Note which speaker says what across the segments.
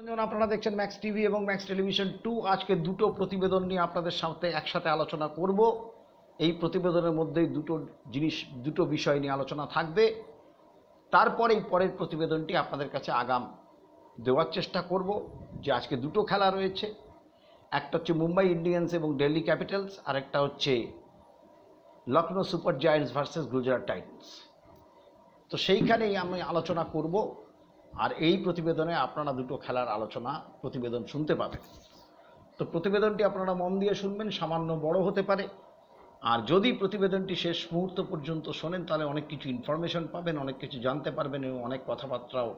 Speaker 1: আপনারা দেখছেন max TV এবং ম্যাক্স টেলিভিশন 2। আজকে দুটো প্রতিবেদন নিয়ে আপনাদের সাথে একসাথে আলোচনা করব। এই প্রতিবেদনের মধ্যেই দুটো বিষয় নিয়ে আলোচনা থাকবে। তারপরেই পরের প্রতিবেদনটি আপনাদের কাছে আগাম দেওয়ার চেষ্টা করব। যে আজকে দুটো খেলা রয়েছে, একটা হচ্ছে মুম্বাই ইন্ডিয়ান্স এবং দিল্লি ক্যাপিটালস, আর একটা হচ্ছে Lucknow super giants versus Gujarat Titans. তো সেইখানেই আমি আলোচনা করব, আর এই প্রতিবেদনে আপনারা দুটো খেলার প্রতিবেদন শুনতে পাবেন। তো প্রতিবেদনটি আপনারা মন দিয়ে শুনবেন, সামান্য বড় হতে পারে। আর যদি প্রতিবেদনটি শেষ মুহূর্ত পর্যন্ত শোনেন তাহলে অনেক কিছু ইনফরমেশন পাবেন, অনেক কিছু জানতে পারবেন এবং অনেক কথাবার্তাও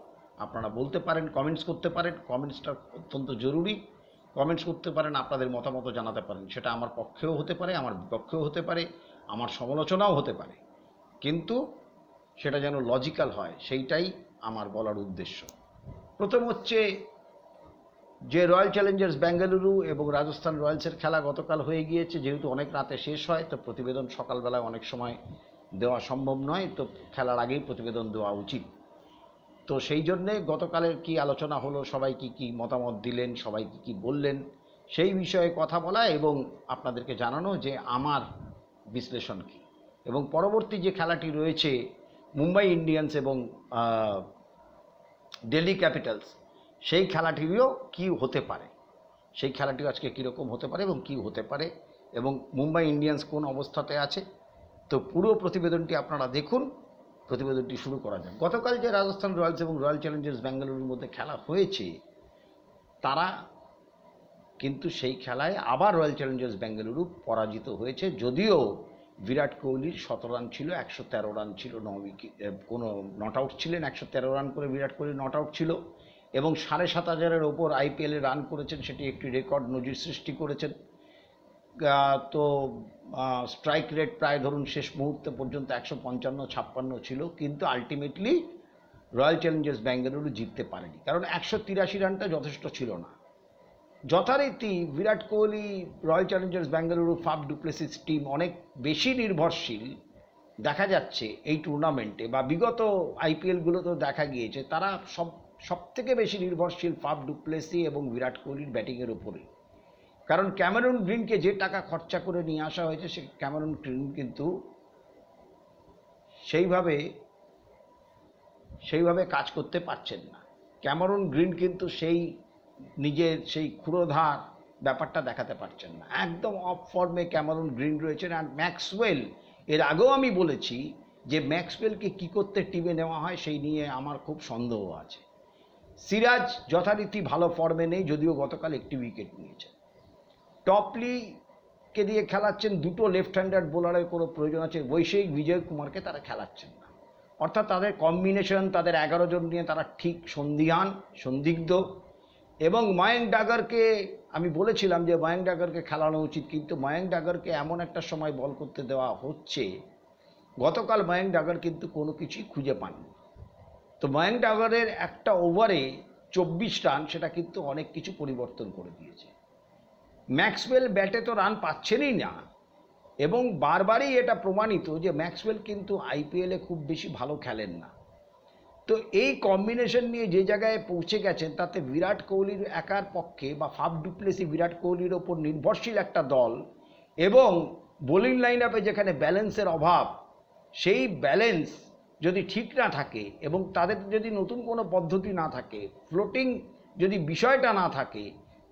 Speaker 1: আপনারা বলতে পারেন, কমেন্টস করতে পারেন। কমেন্টসটা অত্যন্ত জরুরি। কমেন্টস করতে পারেন, আপনাদের মতামত জানাতে পারেন। সেটা আমার পক্ষেও হতে পারে, আমার বিপক্ষেও হতে পারে, আমার সমালোচনাও হতে পারে, কিন্তু সেটা যেন লজিক্যাল হয়, সেইটাই আমার বলার উদ্দেশ্য। প্রথম হচ্ছে যে রয়্যাল চ্যালেঞ্জার্স বেঙ্গালুরু এবং রাজস্থান রয়্যালসের খেলা গতকাল হয়ে গিয়েছে। যেহেতু অনেক রাতে শেষ হয়, তো প্রতিবেদন সকালবেলায় অনেক সময় দেওয়া সম্ভব নয়, তো খেলার আগেই প্রতিবেদন দেওয়া উচিত। তো সেই জন্যে গতকালের কি আলোচনা হলো, সবাই কি মতামত দিলেন, সবাই কি বললেন, সেই বিষয়ে কথা বলা এবং আপনাদেরকে জানানো যে আমার বিশ্লেষণ কী। এবং পরবর্তী যে খেলাটি রয়েছে মুম্বাই ইন্ডিয়ান্স এবং দিল্লি ক্যাপিটালস, সেই খেলাটিরও কি হতে পারে, সেই খেলাটিও আজকে কীরকম হতে পারে এবং কি হতে পারে, এবং মুম্বাই ইন্ডিয়ান্স কোন অবস্থাতে আছে। তো পুরো প্রতিবেদনটি আপনারা দেখুন। প্রতিবেদনটি শুরু করা যাক। গতকাল যে রাজস্থান রয়্যালস এবং রয়্যাল চ্যালেঞ্জার্স বেঙ্গালুরুর মধ্যে খেলা হয়েছে, তারা কিন্তু সেই খেলায় আবার রয়্যাল চ্যালেঞ্জার্স বেঙ্গালুরু পরাজিত হয়েছে। যদিও বিরাট কোহলির 17 রান ছিল, 113 রান ছিল, 9 উইকেট, কোনো নট আউট ছিলেন। 113 রান করে বিরাট কোহলি নট আউট ছিল এবং 7,500-এর ওপর আইপিএলে রান করেছেন। সেটি একটি রেকর্ড নজির সৃষ্টি করেছেন। তো স্ট্রাইক রেট প্রায় ধরুন শেষ মুহূর্তে পর্যন্ত 155-56 ছিল, কিন্তু আলটিমেটলি রয়্যাল চ্যালেঞ্জার্স বেঙ্গালুরু জিততে পারেনি, কারণ 183 রানটা যথেষ্ট ছিল না। যথারীতি Virat Kohli, Royal Challengers Bengaluru, Faf du Plessis team অনেক বেশি নির্ভরশীল দেখা যাচ্ছে এই টুর্নামেন্টে, বা বিগত আইপিএলগুলোতেও দেখা গিয়েছে। তারা সব থেকে বেশি নির্ভরশীল ফাফ ডু প্লেসি এবং বিরাট কোহলির ব্যাটিংয়ের উপরে। কারণ ক্যামেরন গ্রিনকে যে টাকা খরচা করে নিয়ে আসা হয়েছে, সে ক্যামেরন গ্রিন কিন্তু সেইভাবে কাজ করতে পারছেন না। ক্যামেরন গ্রিন কিন্তু নিজের সেই ক্ষুরোধার ব্যাপারটা দেখাতে পারছেন না। একদম অফ ফর্মে ক্যামেরন গ্রিন রয়েছেন। আর ম্যাক্সওয়েল, এর আগেও আমি বলেছি যে ম্যাক্সওয়েলকে কী করতে টিমে নেওয়া হয় সেই নিয়ে আমার খুব সন্দেহ আছে। সিরাজ যথারীতি ভালো ফর্মে নেই, যদিও গতকাল একটি উইকেট নিয়েছে। টপলিকে দিয়ে খেলাচ্ছেন, দুটো লেফট হ্যান্ডার বোলারের কোনো প্রয়োজন আছে, বৈষয়িক বিজয় কুমারকে তারা খেলাচ্ছেন না। অর্থাৎ তাদের কম্বিনেশন, তাদের 11 জন নিয়ে তারা ঠিক সন্দিগ্ধ। এবং ময়ঙ্ক ডাগারকে আমি বলেছিলাম যে ময়ঙ্ক ডাগারকে খেলানো উচিত, কিন্তু ময়ঙ্ক ডাগারকে এমন একটা সময় বল করতে দেওয়া হচ্ছে। গতকাল ময়ঙ্ক ডাগার কিন্তু কোনো কিছুই খুঁজে পাননি। তো ময়ঙ্ক ডাগারের একটা ওভারে 24 রান, সেটা কিন্তু অনেক কিছু পরিবর্তন করে দিয়েছে। ম্যাক্সওয়েল ব্যাটে তো রান পাচ্ছেনই না, এবং বারবারই এটা প্রমাণিত যে ম্যাক্সওয়েল কিন্তু আইপিএলে খুব বেশি ভালো খেলেন না। তো এই কম্বিনেশন নিয়ে যে জায়গায় পৌঁছে গেছেন, তাতে বিরাট কোহলির একার পক্ষে বা ফাফ ডু প্লেসি বিরাট কোহলির ওপর নির্ভরশীল একটা দল, এবং বোলিং লাইন আপে যেখানে ব্যালেন্সের অভাব, সেই ব্যালেন্স যদি ঠিক না থাকে এবং তাদের যদি নতুন কোনো পদ্ধতি না থাকে, ফ্লোটিং যদি বিষয়টা না থাকে,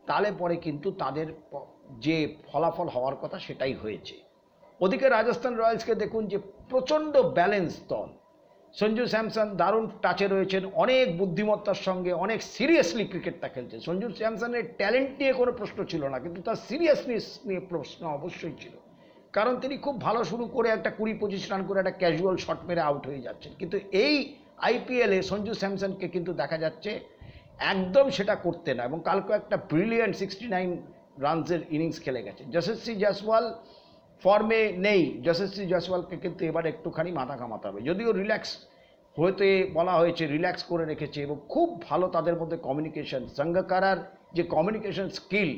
Speaker 1: তাহলে পরে কিন্তু তাদের যে ফলাফল হওয়ার কথা সেটাই হয়েছে। ওদিকে রাজস্থান রয়্যালসকে দেখুন, যে প্রচণ্ড ব্যালেন্স দল। সঞ্জু স্যামসন দারুণ টাচে রয়েছেন, অনেক বুদ্ধিমত্তার সঙ্গে অনেক সিরিয়াসলি ক্রিকেটটা খেলছে। সঞ্জু স্যামসনের ট্যালেন্ট নিয়ে কোনো প্রশ্ন ছিল না, কিন্তু তার সিরিয়াসনেস নিয়ে প্রশ্ন অবশ্যই ছিল। কারণ তিনি খুব ভালো শুরু করে একটা 20-25 রান করে একটা ক্যাজুয়াল শট মেরে আউট হয়ে যাচ্ছেন, কিন্তু এই আইপিএলে সঞ্জু স্যামসনকে কিন্তু দেখা যাচ্ছে একদম সেটা করতে না। এবং কালকে একটা ব্রিলিয়ান্ট 69 রানসের ইনিংস খেলে গেছে। যশস্বী জয়সওয়াল ফর্মে নেই, যশস্বী জয়সওয়ালকে কিন্তু এবার একটুখানি মাথা ঘামাতে হবে। যদিও রিল্যাক্স হতে বলা হয়েছে, রিল্যাক্স করে রেখেছে এবং খুব ভালো তাদের মধ্যে কমিউনিকেশন। সাঙ্গাকারার যে কমিউনিকেশন স্কিল,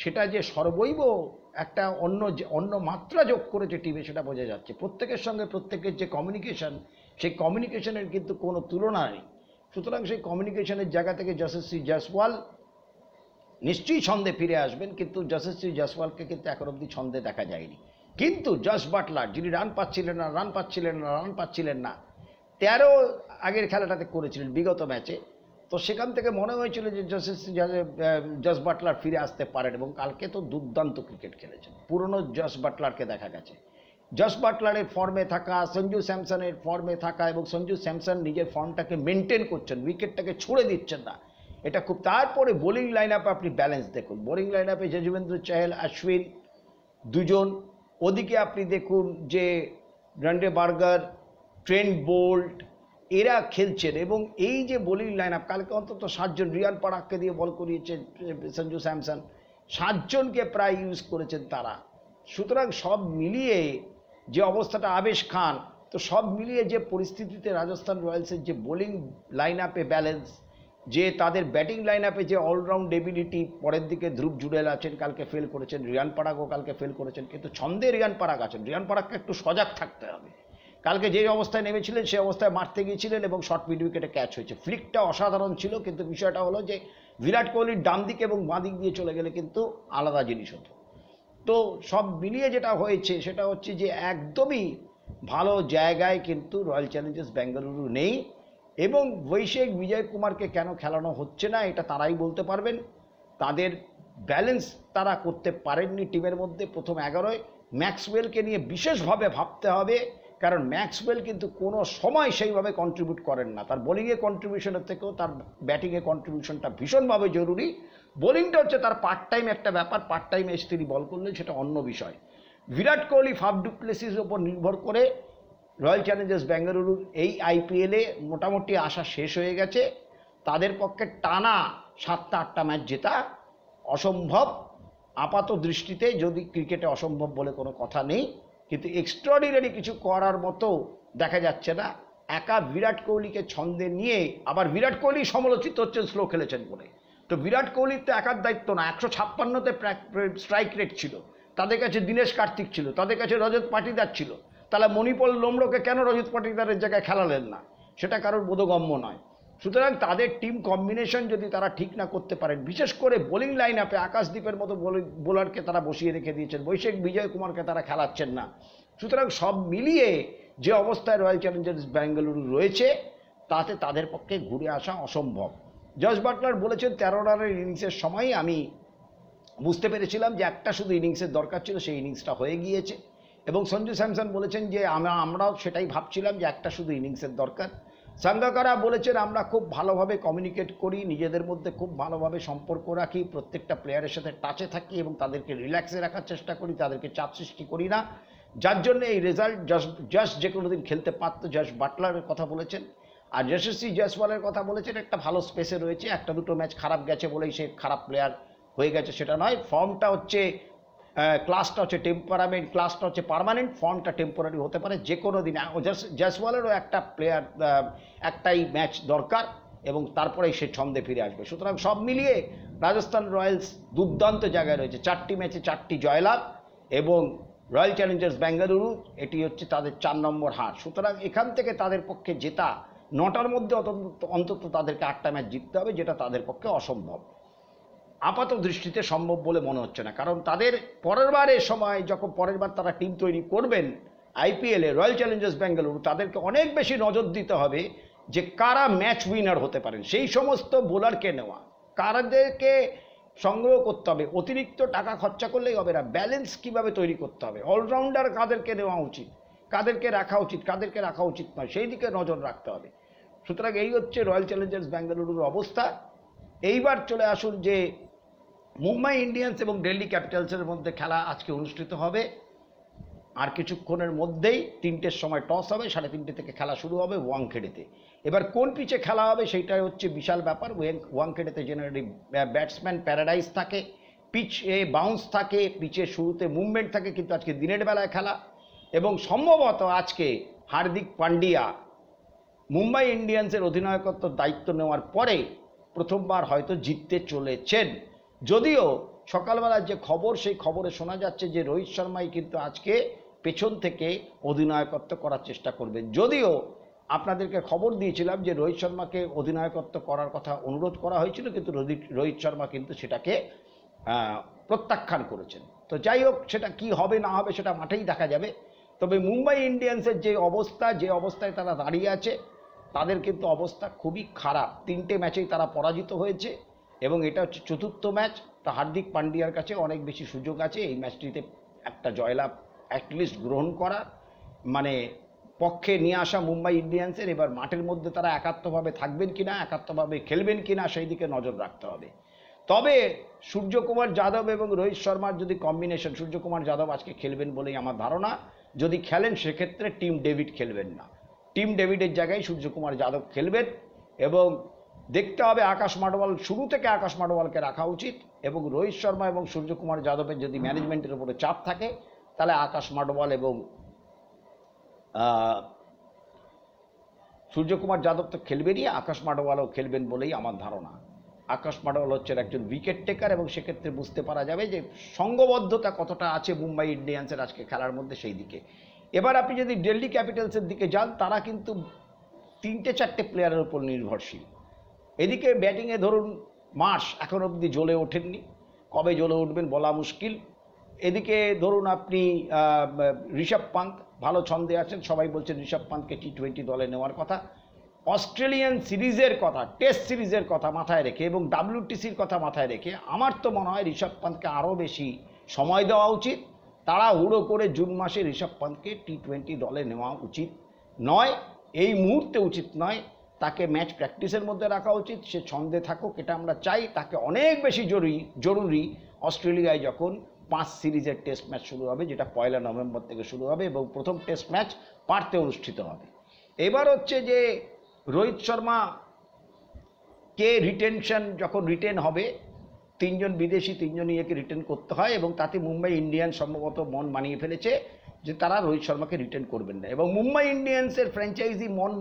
Speaker 1: সেটা যে সর্বৈব একটা অন্য মাত্রা যোগ করেছে টিমে, সেটা বোঝা যাচ্ছে। প্রত্যেকের সঙ্গে প্রত্যেকের যে কমিউনিকেশন, সেই কমিউনিকেশনের কিন্তু কোনো তুলনা নেই। সুতরাং সেই কমিউনিকেশনের জায়গা থেকে যশস্বী জয়সওয়াল নিশ্চয়ই ছন্দে ফিরে আসবেন, কিন্তু যশস্বী জয়সওয়ালকে কিন্তু এখন অবধি ছন্দে দেখা যায়নি। কিন্তু জস বাটলার যিনি রান পাচ্ছিলেন না 13 আগের খেলাটাতে করেছিলেন বিগত ম্যাচে, তো সেখান থেকে মনে হয়েছিল যে জস বাটলার ফিরে আসতে পারেন, এবং কালকে তো দুর্দান্ত ক্রিকেট খেলেছেন। পুরনো জস বাটলারকে দেখা গেছে। জস বাটলারের ফর্মে থাকা, সঞ্জু স্যামসনের ফর্মে থাকা, এবং সঞ্জু স্যামসন নিজের ফর্মটাকে মেনটেন করছেন, উইকেটটাকে ছুড়ে দিচ্ছেন না, এটা খুব। তারপরে বোলিং লাইন আপে আপনি ব্যালেন্স দেখুন, বোলিং লাইন আপে যজুবেন্দ্র চাহেল, অশ্বিন দুজন, ওদিকে আপনি দেখুন যে রন্ডে বার্গার, ট্রেন্ট বোল্ট এরা খেলছেন, এবং এই যে বোলিং লাইন আপ কালকে অন্তত 7 জন, রিয়ান পরাগকে দিয়ে বল করিয়েছেন সঞ্জু স্যামসন, 7 জনকে প্রায় ইউজ করেছেন তারা। সুতরাং সব মিলিয়ে যে অবস্থাটা, আবেশ খান, তো সব মিলিয়ে যে পরিস্থিতিতে রাজস্থান রয়্যালসের যে বোলিং লাইন আপে ব্যালেন্স, যে তাদের ব্যাটিং লাইন আপে যে অলরাউন্ড এবিলিটি, পরের দিকে ধ্রুব জুড়েল আছেন, কালকে ফেল করেছেন, রিয়ান পরাগও কালকে ফেল করেছেন, কিন্তু ছন্দে রিয়ান পরাগ আছেন। রিয়ান পরাগকে একটু সজাগ থাকতে হবে। কালকে যে অবস্থায় নেমেছিলেন সেই অবস্থায় মারতে গিয়েছিলেন এবং শর্ট মিড উইকেটে ক্যাচ হয়েছে, ফ্লিকটা অসাধারণ ছিল, কিন্তু বিষয়টা হলো যে বিরাট কোহলির ডান দিকে এবং বাঁ দিক দিয়ে চলে গেলে কিন্তু আলাদা জিনিস হতো। তো সব মিলিয়ে যেটা হয়েছে সেটা হচ্ছে যে একদমই ভালো জায়গায় কিন্তু রয়্যাল চ্যালেঞ্জার্স বেঙ্গালুরু নেই, এবং অভিষেক বিজয় কুমারকে কেন খেলানো হচ্ছে না এটা তারাই বলতে পারবেন। তাদের ব্যালেন্স তারা করতে পারেননি টিমের মধ্যে। প্রথম 11-য় ম্যাক্সওয়েলকে নিয়ে বিশেষভাবে ভাবতে হবে, কারণ ম্যাক্সওয়েল কিন্তু কোনো সময় সেইভাবে কন্ট্রিবিউট করেন না। তার বোলিংয়ে কন্ট্রিবিউশনের থেকেও তার ব্যাটিংয়ে কন্ট্রিবিউশনটা ভীষণভাবে জরুরি। বোলিংটা হচ্ছে তার পার্ট টাইম একটা ব্যাপার, পার্ট টাইম এসে তিনি বল করলেন সেটা অন্য বিষয়। বিরাট কোহলি, ফাফ ডু প্লেসিসের ওপর নির্ভর করে রয়্যাল চ্যালেঞ্জার্স বেঙ্গালুরুর এই আইপিএলে মোটামুটি আশা শেষ হয়ে গেছে। তাদের পক্ষে টানা 7টা-8টা ম্যাচ জেতা অসম্ভব আপাত দৃষ্টিতে, যদি ক্রিকেটে অসম্ভব বলে কোনো কথা নেই, কিন্তু এক্সট্রাঅর্ডিনারি কিছু করার মতো দেখা যাচ্ছে না। একা বিরাট কোহলিকে ছন্দে নিয়ে, আবার বিরাট কোহলি সমালোচিত হচ্ছেন স্লো খেলেছেন বলে, তো বিরাট কোহলির তো একার দায়িত্ব না। 156তে স্ট্রাইক রেট ছিল, তাদের কাছে দীনেশ কার্তিক ছিল, তাদের কাছে রজত পাটিদার ছিল, তাহলে মণিপল লোমড়োকে কেন রজত পাটিদারের জায়গায় খেলালেন না, সেটা কারোর বোধগম্য নয়। সুতরাং তাদের টিম কম্বিনেশন যদি তারা ঠিক না করতে পারেন, বিশেষ করে বোলিং লাইন আপে আকাশদ্বীপের মতো বোলারকে তারা বসিয়ে রেখে দিয়েছেন, অভিষেক বিজয় কুমারকে তারা খেলাচ্ছেন না। সুতরাং সব মিলিয়ে যে অবস্থায় রয়্যাল চ্যালেঞ্জার্স বেঙ্গালুরু রয়েছে তাতে তাদের পক্ষে ঘুরে আসা অসম্ভব। জস বাটলার বলেছেন 13 রানের ইনিংসের সময় আমি বুঝতে পেরেছিলাম যে একটা শুধু ইনিংসের দরকার ছিল, সেই ইনিংসটা হয়ে গিয়েছে, এবং সঞ্জু স্যামসন বলেছেন যে আমরাও সেটাই ভাবছিলাম যে একটা শুধু ইনিংসের দরকার। সাঙ্গাকারা বলেছেন আমরা খুব ভালোভাবে কমিউনিকেট করি, নিজেদের মধ্যে খুব ভালোভাবে সম্পর্ক রাখি, প্রত্যেকটা প্লেয়ারের সাথে টাচে থাকি এবং তাদেরকে রিল্যাক্সে রাখার চেষ্টা করি, তাদেরকে চাপ সৃষ্টি করি না, যার জন্য এই রেজাল্ট। জাস্ট যে কোনো দিন খেলতে পারতো, জস বাটলারের কথা বলেছেন। আর যশস্বী জয়সওয়ালের কথা বলেছেন একটা ভালো স্পেসে রয়েছে, 1-2 ম্যাচ খারাপ গেছে বলেই সে খারাপ প্লেয়ার হয়ে গেছে সেটা নয়। ফর্মটা হচ্ছে, ক্লাসটা হচ্ছে টেম্পারামেন্ট, ক্লাসটা হচ্ছে পার্মানেন্ট, ফর্মটা টেম্পোরারি হতে পারে যে কোনো দিন। জয়সওয়ালেরও একটা প্লেয়ার, একটাই ম্যাচ দরকার এবং তারপরেই সে ছন্দে ফিরে আসবে। সুতরাং সব মিলিয়ে রাজস্থান রয়্যালস দুর্দান্ত জায়গায় রয়েছে, 4টি ম্যাচে 4টি জয়লাভ, এবং রয়্যাল চ্যালেঞ্জার্স বেঙ্গালুরু এটি হচ্ছে তাদের 4 নম্বর হার। সুতরাং এখান থেকে তাদের পক্ষে জেতা 9টার মধ্যে অন্তত তাদেরকে 8টা ম্যাচ জিততে হবে, যেটা তাদের পক্ষে অসম্ভব, আপাত দৃষ্টিতে সম্ভব বলে মনে হচ্ছে না। কারণ তাদের পরের বারের সময় যখন পরের বার তারা টিম তৈরি করবেন আইপিএলে, রয়্যাল চ্যালেঞ্জার্স বেঙ্গালুরু, তাদেরকে অনেক বেশি নজর দিতে হবে যে কারা ম্যাচ উইনার হতে পারেন, সেই সমস্ত বোলারকে নেওয়া, কারাদেরকে সংগ্রহ করতে হবে। অতিরিক্ত টাকা খরচা করলেই হবে না, ব্যালেন্স কিভাবে তৈরি করতে হবে, অলরাউন্ডার কাদেরকে নেওয়া উচিত, কাদেরকে রাখা উচিত, কাদেরকে রাখা উচিত নয়, সেই দিকে নজর রাখতে হবে। সুতরাং এই হচ্ছে রয়্যাল চ্যালেঞ্জার্স বেঙ্গালুরুর অবস্থা। এইবার চলে আসুন যে মুম্বাই ইন্ডিয়ান্স এবং দিল্লি ক্যাপিটালসের মধ্যে খেলা আজকে অনুষ্ঠিত হবে। আর কিছুক্ষণের মধ্যেই 3টের সময় টস হবে, 3:30 থেকে খেলা শুরু হবে ওয়াংখেড়েতে। এবার কোন পিচে খেলা হবে সেইটাই হচ্ছে বিশাল ব্যাপার। ওয়াংখেড়েতে জেনারেলি ব্যাটসম্যান প্যারাডাইস থাকে, পিচে বাউন্স থাকে, পিচের শুরুতে মুভমেন্ট থাকে, কিন্তু আজকে দিনের বেলায় খেলা, এবং সম্ভবত আজকে হার্দিক পান্ডিয়া মুম্বাই ইন্ডিয়ান্সের অধিনায়কত্ব দায়িত্ব নেওয়ার পরে প্রথমবার হয়তো জিততে চলেছেন। যদিও সকালবেলার যে খবর, সেই খবরে শোনা যাচ্ছে যে রোহিত শর্মাই কিন্তু আজকে পেছন থেকে অধিনায়কত্ব করার চেষ্টা করবেন। যদিও আপনাদেরকে খবর দিয়েছিলাম যে রোহিত শর্মাকে অধিনায়কত্ব করার কথা অনুরোধ করা হয়েছিল, কিন্তু রোহিত শর্মা কিন্তু সেটাকে প্রত্যাখ্যান করেছেন। তো যাই হোক, সেটা কি হবে না হবে সেটা মাঠেই দেখা যাবে। তবে মুম্বাই ইন্ডিয়ান্সের যে অবস্থায় তারা দাঁড়িয়ে আছে, তাদের কিন্তু অবস্থা খুবই খারাপ। 3টে ম্যাচেই তারা পরাজিত হয়েছে এবং এটা হচ্ছে 4র্থ ম্যাচ। তা হার্দিক পান্ডিয়ার কাছে অনেক বেশি সুযোগ আছে এই ম্যাচটিতে একটা জয়লাভ অ্যাটলিস্ট গ্রহণ করার, মানে পক্ষে নিয়ে আসা মুম্বাই ইন্ডিয়ান্সের। এবার মাঠের মধ্যে তারা একাত্মভাবে থাকবেন কিনা, একাত্মভাবে খেলবেন কিনা, সেই দিকে নজর রাখতে হবে। তবে সূর্যকুমার যাদব এবং রোহিত শর্মার যদি কম্বিনেশন, সূর্যকুমার যাদব আজকে খেলবেন বলেই আমার ধারণা। যদি খেলেন সেক্ষেত্রে টিম ডেভিড খেলবেন না, টিম ডেভিডের জায়গায় সূর্যকুমার যাদব খেলবেন। এবং দেখতে হবে আকাশ মাডওয়াল, শুরু থেকে আকাশ মাডওয়ালকে রাখা উচিত। এবং রোহিত শর্মা এবং সূর্যকুমার যাদবের যদি ম্যানেজমেন্টের উপরে চাপ থাকে, তাহলে আকাশ মাডওয়াল এবং সূর্যকুমার যাদব তো খেলবেনই, আকাশ মাডওয়ালও খেলবেন বলেই আমার ধারণা। আকাশ মাডওয়াল হচ্ছেন একজন উইকেট টেকার এবং সেক্ষেত্রে বুঝতে পারা যাবে যে সঙ্গবদ্ধতা কতটা আছে মুম্বাই ইন্ডিয়ান্সের আজকে খেলার মধ্যে সেই দিকে। এবার আপনি যদি দিল্লি ক্যাপিটালসের দিকে যান, তারা কিন্তু 3-4টে প্লেয়ারের উপর নির্ভরশীল। এদিকে ব্যাটিংয়ে ধরুন মার্শ এখন অবধি জ্বলে ওঠেননি, কবে জ্বলে উঠবেন বলা মুশকিল। এদিকে ধরুন আপনি ঋষভ পান্ত ভালো ছন্দে আছেন, সবাই বলছেন ঋষভ পান্তকে T20 দলে নেওয়ার কথা। অস্ট্রেলিয়ান সিরিজের কথা, টেস্ট সিরিজের কথা মাথায় রেখে এবং WTCর কথা মাথায় রেখে আমার তো মনে হয় ঋষভ পান্তকে আরও বেশি সময় দেওয়া উচিত। তাড়াহুড়ো করে জুন মাসে ঋষভ পান্তকে T20 দলে নেওয়া উচিত নয়, এই মুহূর্তে উচিত নয়। তাকে ম্যাচ প্র্যাকটিসের মধ্যে রাখা উচিত, সে ছন্দে থাকুক, এটা আমরা চাই। তাকে অনেক বেশি জরুরি অস্ট্রেলিয়ায় যখন 5 সিরিজের টেস্ট ম্যাচ শুরু হবে, যেটা 1 নভেম্বর থেকে শুরু হবে এবং প্রথম টেস্ট ম্যাচ পার্থে অনুষ্ঠিত হবে। এবার হচ্ছে যে রোহিত শর্মা কে রিটেনশন, যখন রিটেন হবে 3জন বিদেশি, 3জনই একে রিটেন করতে হয় এবং তাতে মুম্বাই ইন্ডিয়ান্স সম্ভবত মন মানিয়ে ফেলেছে যে তারা রোহিত শর্মাকে রিটেন করবেন না। এবং মুম্বাই ইন্ডিয়ান্সের ফ্র্যাঞ্চাইজি মন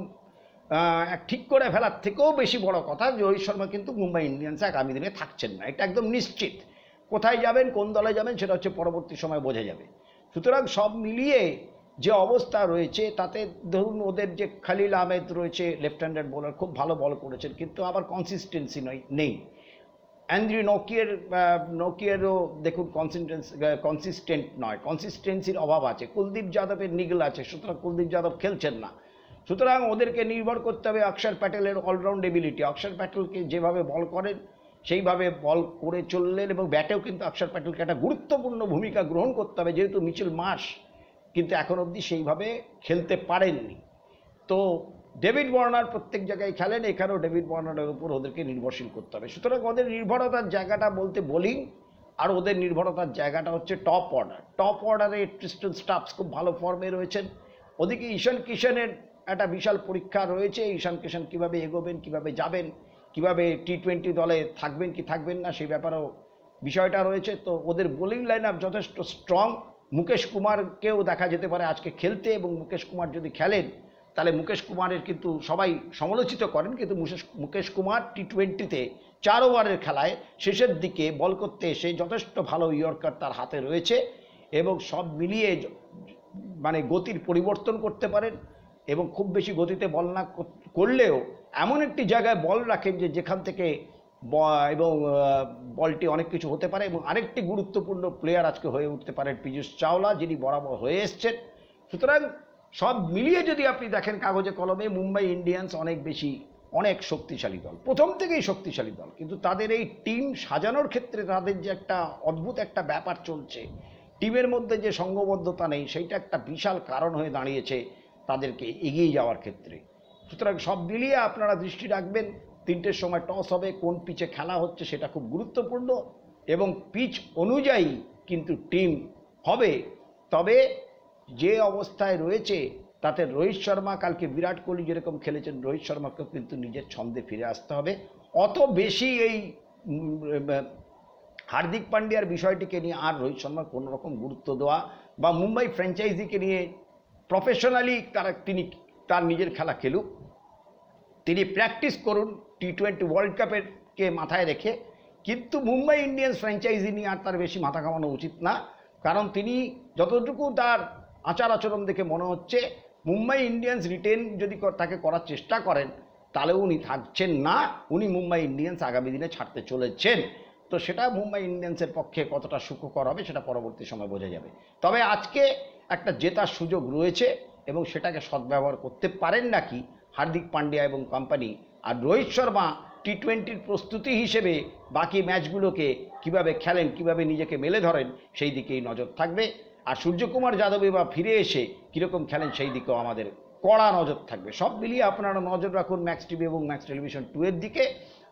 Speaker 1: ঠিক করে ফেলার থেকেও বেশি বড় কথা যে রোহিত শর্মা কিন্তু মুম্বাই ইন্ডিয়ান্সে আগামী দিনে থাকছেন না, এটা একদম নিশ্চিত। কোথায় যাবেন, কোন দলে যাবেন, সেটা হচ্ছে পরবর্তী সময় বোঝা যাবে। সুতরাং সব মিলিয়ে যে অবস্থা রয়েছে তাতে ধরুন ওদের যে খালিল আহমেদ রয়েছে লেফট হ্যান্ডেড বোলার, খুব ভালো বল করেছেন, কিন্তু আবার কনসিস্টেন্সি নেই। অ্যান্ড্রিউ নকিয়েরও দেখুন কনসিস্টেন্ট নয়, কনসিস্টেন্সির অভাব আছে। কুলদীপ যাদবের নিগল আছে, সুতরাং কুলদীপ যাদব খেলছেন না। সুতরাং ওদেরকে নির্ভর করতে হবে অক্ষর প্যাটেলের অলরাউন্ড এবিলিটি। অক্ষর প্যাটেলকে যেভাবে বল করেন সেইভাবে বল করে চললেন এবং ব্যাটেও কিন্তু অক্ষর প্যাটেলকে একটা গুরুত্বপূর্ণ ভূমিকা গ্রহণ করতে হবে, যেহেতু মিচেল মার্শ কিন্তু এখন অবধি সেইভাবে খেলতে পারেননি। তো ডেভিড ওয়ার্নার প্রত্যেক জায়গায় খেলেন, এখানেও ডেভিড ওয়ার্নারের উপর ওদেরকে নির্ভরশীল করতে হবে। সুতরাং ওদের নির্ভরতার জায়গাটা বলতে বোলিং, আর ওদের নির্ভরতার জায়গাটা হচ্ছে টপ অর্ডার। টপ অর্ডারে ট্রিস্টন স্টাফস খুব ভালো ফর্মে রয়েছেন। ওদিকে ঈশান কিশনের একটা বিশাল পরীক্ষা রয়েছে, ঈশান কিশন কীভাবে এগোবেন, কীভাবে যাবেন, কীভাবে T20 দলে থাকবেন কি থাকবেন না সেই ব্যাপারেও বিষয়টা রয়েছে। তো ওদের বোলিং লাইন আপ যথেষ্ট স্ট্রং। মুকেশ কুমারকেও দেখা যেতে পারে আজকে খেলতে, এবং মুকেশ কুমার যদি খেলেন তাহলে মুকেশ কুমারের কিন্তু সবাই সমালোচিত করেন, কিন্তু মুকেশ কুমার T20-তে 4 ওভারের খেলায় শেষের দিকে বল করতে এসে যথেষ্ট ভালো ইয়র্কার তার হাতে রয়েছে এবং সব মিলিয়ে মানে গতির পরিবর্তন করতে পারেন এবং খুব বেশি গতিতে বল না করলেও এমন একটি জায়গায় বল রাখেন যে যেখান থেকে এবং বলটি অনেক কিছু হতে পারে। এবং আরেকটি গুরুত্বপূর্ণ প্লেয়ার আজকে হয়ে উঠতে পারেন পীযূষ চাওলা, যিনি বরাবর হয়ে এসছেন। সুতরাং সব মিলিয়ে যদি আপনি দেখেন কাগজে কলমে, মুম্বাই ইন্ডিয়ান্স অনেক শক্তিশালী দল, প্রথম থেকেই শক্তিশালী দল, কিন্তু তাদের এই টিম সাজানোর ক্ষেত্রে তাদের যে একটা অদ্ভুত একটা ব্যাপার চলছে, টিমের মধ্যে যে সঙ্গবদ্ধতা নেই, সেইটা একটা বিশাল কারণ হয়ে দাঁড়িয়েছে তাদেরকে এগিয়ে যাওয়ার ক্ষেত্রে। সুতরাং সব মিলিয়ে আপনারা দৃষ্টি রাখবেন, 3টের সময় টস হবে, কোন পিচে খেলা হচ্ছে সেটা খুব গুরুত্বপূর্ণ এবং পিচ অনুযায়ী কিন্তু টিম হবে। তবে যে অবস্থায় রয়েছে তাতে রোহিত শর্মা, কালকে বিরাট কোহলি যেরকম খেলেছেন, রোহিত শর্মাকেও কিন্তু নিজের ছন্দে ফিরে আসতে হবে। অত বেশি এই হার্দিক পান্ডিয়ার বিষয়টিকে নিয়ে আর রোহিত শর্মার কোনো রকম গুরুত্ব দেওয়া বা মুম্বাই ফ্র্যাঞ্চাইজিকে নিয়ে প্রফেশনালি তিনি তার নিজের খেলা খেলুক, তিনি প্র্যাকটিস করুন T20 ওয়ার্ল্ড কাপেরকে মাথায় রেখে, কিন্তু মুম্বাই ইন্ডিয়ান্স ফ্র্যাঞ্চাইজি নিয়ে আর তার বেশি মাথা ঘামানো উচিত না। কারণ তিনি যতটুকু তার আচার আচরণ দেখে মনে হচ্ছে মুম্বাই ইন্ডিয়ান্স রিটেন যদি তাকে করার চেষ্টা করেন তাহলে উনি থাকছেন না, উনি মুম্বাই ইন্ডিয়ান্স আগামী দিনে ছাড়তে চলেছেন। তো সেটা মুম্বাই ইন্ডিয়ান্সের পক্ষে কতটা সুখকর হবে সেটা পরবর্তী সময় বোঝা যাবে। তবে আজকে একটা জেতার সুযোগ রয়েছে এবং সেটাকে সদ্ব্যবহার করতে পারেন নাকি হার্দিক পান্ডিয়া এবং কোম্পানি। আর রোহিত শর্মা টি20-র প্রস্তুতি হিসেবে বাকি ম্যাচগুলোকে কিভাবে খেলেন, কিভাবে নিজেকে মেলে ধরেন, সেই দিকেই নজর থাকবে। আর সূর্যকুমার যাদব বা ফিরে এসে কীরকম খেলেন সেই দিকেও আমাদের কড়া নজর থাকবে। সব মিলিয়ে আপনারা নজর রাখুন ম্যাক্স টিভি এবং ম্যাক্স টেলিভিশন 2-এর দিকে।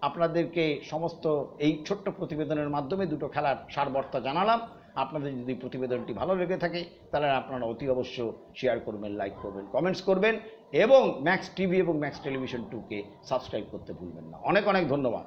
Speaker 1: আপনাদেরকে সমস্ত এই ছোট্ট প্রতিবেদনের মাধ্যমে দুটো খেলার সারবর্তা জানালাম। আপনাদের যদি প্রতিবেদনটি ভালো লেগে থাকে তাহলে আপনারা অতি অবশ্য শেয়ার করবেন, লাইক করবেন, কমেন্টস করবেন এবং ম্যাক্স টিভি এবং ম্যাক্স টেলিভিশন 2কে সাবস্ক্রাইব করতে ভুলবেন না। অনেক অনেক ধন্যবাদ।